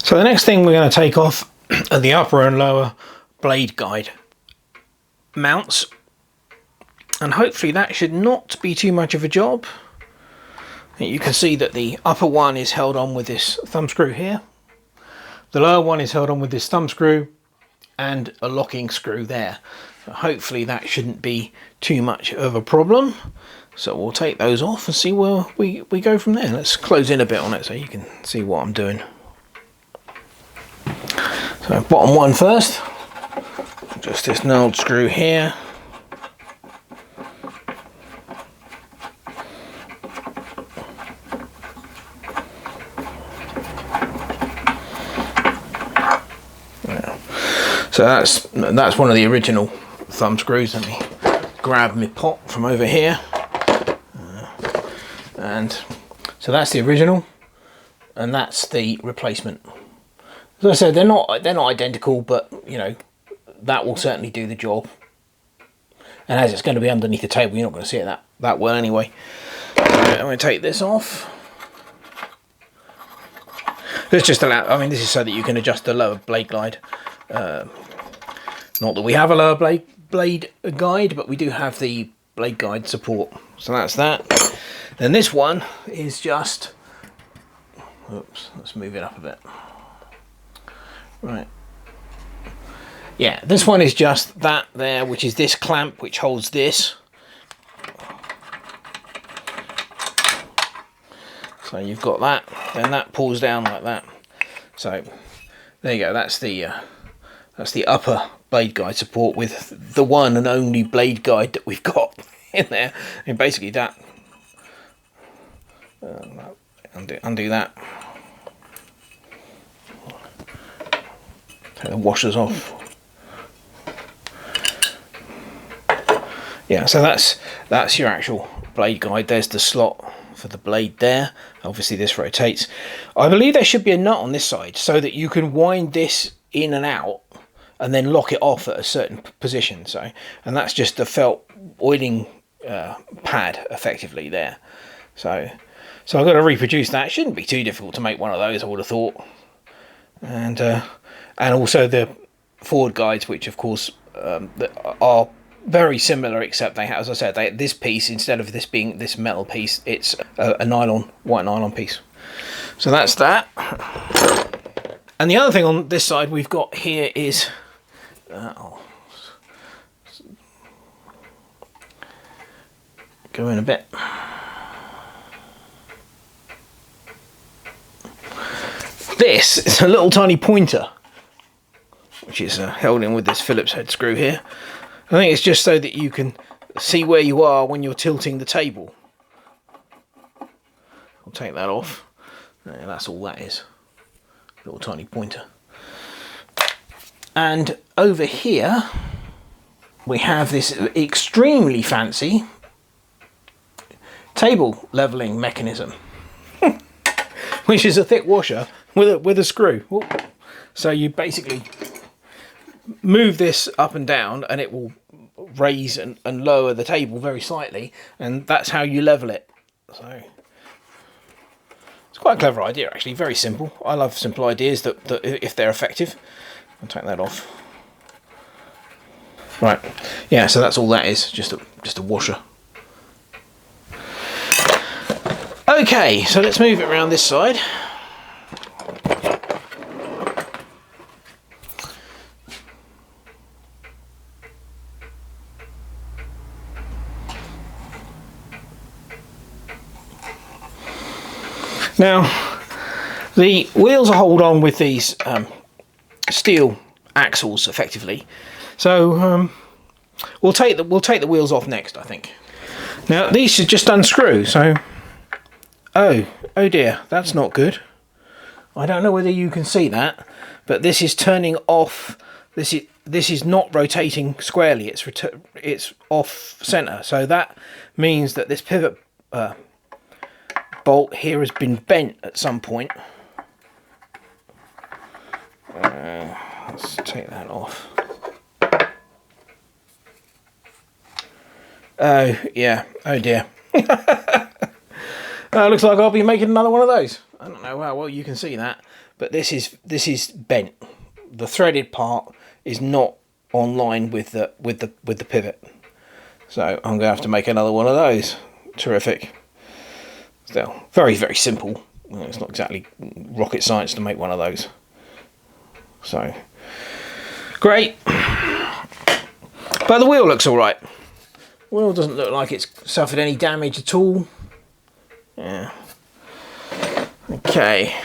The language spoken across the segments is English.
So the next thing we're going to take off are the upper and lower blade guide mounts, and hopefully that should not be too much of a job. You can see that the upper one is held on with this thumb screw here, the lower one is held on with this thumb screw and a locking screw there. So hopefully that shouldn't be too much of a problem. So we'll take those off and see where we go from there. Let's close in a bit on it so you can see what I'm doing. So bottom one first, just this knurled screw here. So that's one of the original thumb screws. Let me grab my pot from over here. And so that's the original, and that's the replacement. As I said, they're not identical, but you know, that will certainly do the job. And as it's going to be underneath the table, you're not going to see it that well anyway. I'm going to take this off. This just I mean, this is so that you can adjust the lower blade glide. Not that we have a lower blade guide, but we do have the blade guide support. So that's that. Then this one is just, oops, let's move it up a bit. Right. Yeah, this one is just that there, which is this clamp which holds this. So you've got that, then that pulls down like that. So there you go, that's the upper blade guide support with the one and only blade guide that we've got in there. And basically that, undo that. Take the washers off. Yeah, so that's your actual blade guide. There's the slot for the blade there. Obviously this rotates. I believe there should be a nut on this side so that you can wind this in and out and then lock it off at a certain position. So, and that's just the felt oiling pad effectively there. So I've got to reproduce that. It shouldn't be too difficult to make one of those, I would have thought. And also the forward guides, which of course are very similar, except they have, as I said, this piece, instead of this being this metal piece, it's a white nylon piece. So that's that. And the other thing on this side we've got here is go in a bit. This is a little tiny pointer, which is held in with this Phillips head screw here. I think it's just so that you can see where you are when you're tilting the table. I'll take that off. Yeah, that's all that is. Little tiny pointer. And over here we have this extremely fancy table leveling mechanism, which is a thick washer with a screw. So you basically move this up and down and it will raise and lower the table very slightly, and that's how you level it. So it's quite a clever idea, actually. Very simple. I love simple ideas that if they're effective. I'll take that off. Right, yeah, so that's all that is, just a washer. Okay, so let's move it around this side. Now, the wheels are held on with these steel axles, effectively. So we'll take the wheels off next, I think. Now these should just unscrew. So, oh dear, that's not good. I don't know whether you can see that, but this is turning off. This is not rotating squarely. It's off center. So that means that this pivot bolt here has been bent at some point. Let's take that off. Oh yeah, oh dear. Looks like I'll be making another one of those. I don't know how well you can see that, but this is bent. The threaded part is not on line with the pivot. So I'm going to have to make another one of those. Terrific. Still, very, very simple. It's not exactly rocket science to make one of those. So, great. But the wheel looks all right. The wheel doesn't look like it's suffered any damage at all. Yeah. Okay,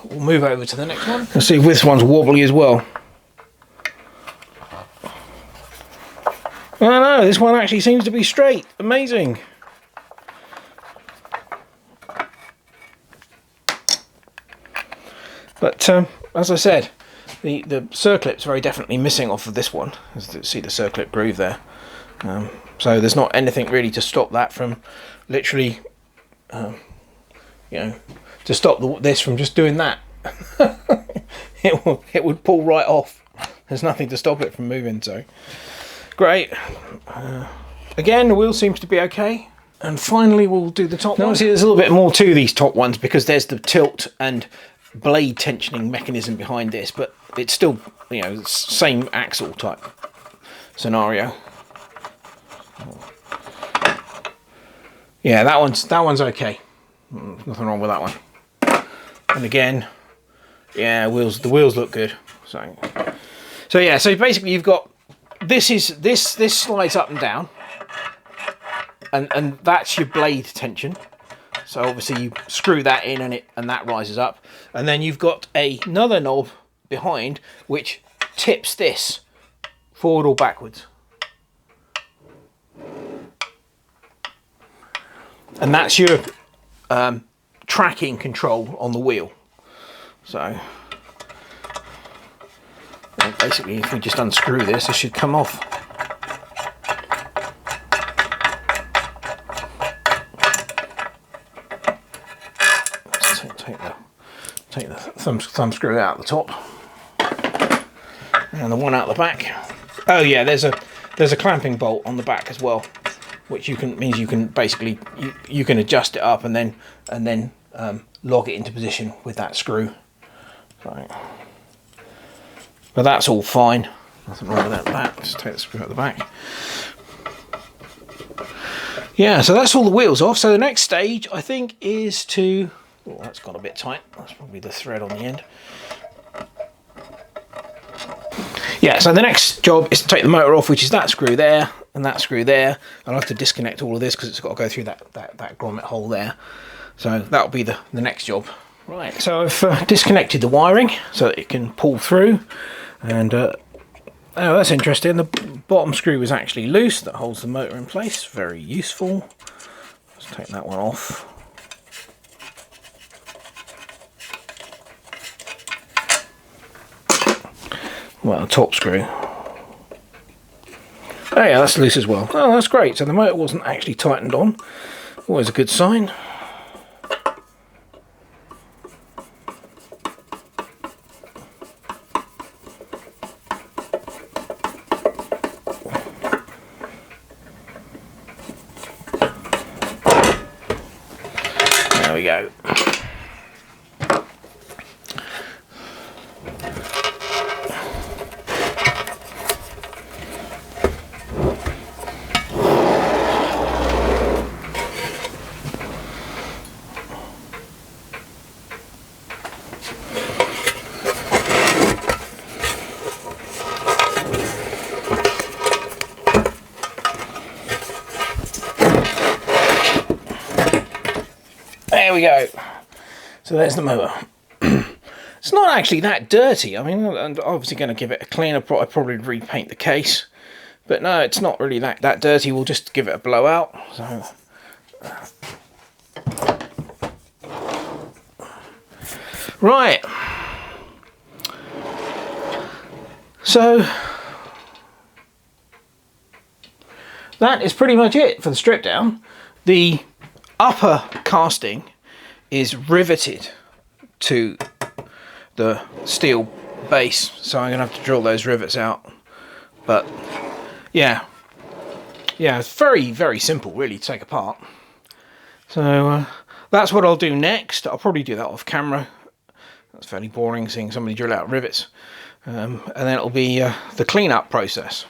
we'll move over to the next one. Let's see if this one's wobbly as well. Oh no, this one actually seems to be straight. Amazing. But as I said, the circlip's very definitely missing off of this one. As you see the circlip groove there. So there's not anything really to stop that from literally, you know, to stop this from just doing that. it would pull right off. There's nothing to stop it from moving, so great. Again, the wheel seems to be okay. And finally we'll do the top one. Obviously there's a little bit more to these top ones because there's the tilt and blade tensioning mechanism behind this, but it's still, you know, same axle type scenario. Yeah, that one's okay. Nothing wrong with that one. And again, yeah, the wheels look good. So yeah, so basically you've got this slides up and down, and that's your blade tension. So obviously you screw that in and that rises up, and then you've got another knob behind which tips this forward or backwards. And that's your tracking control on the wheel. So basically if we just unscrew this, it should come off. Let's take the thumb screw out the top and the one out the back. Oh yeah, there's a clamping bolt on the back as well, which means you can basically you can adjust it up and then log it into position with that screw. Right. But that's all fine. Nothing wrong with that. Just take the screw out the back. Yeah, so that's all the wheels off. So the next stage, I think, is to... Oh, that's got a bit tight. That's probably the thread on the end. Yeah, so the next job is to take the motor off, which is that screw there and that screw there. I'll have to disconnect all of this because it's got to go through that grommet hole there. So that'll be the next job. Right, so I've disconnected the wiring so that it can pull through. And oh, that's interesting. The bottom screw is actually loose. That holds the motor in place. Very useful. Let's take that one off. Well, top screw. Oh yeah, that's loose as well. Oh, that's great. So the motor wasn't actually tightened on. Always a good sign. There we go. There we go. So there's the motor. It's not actually that dirty. I mean, I'm obviously going to give it a clean. I'd probably repaint the case. But no, it's not really that dirty. We'll just give it a blowout. So, right. So that is pretty much it for the strip down. The upper casting is riveted to the steel base, so I'm gonna have to drill those rivets out. But yeah, it's very, very simple really to take apart. So that's what I'll do next. I'll probably do that off camera, That's fairly boring, seeing somebody drill out rivets. And then it'll be the clean-up process.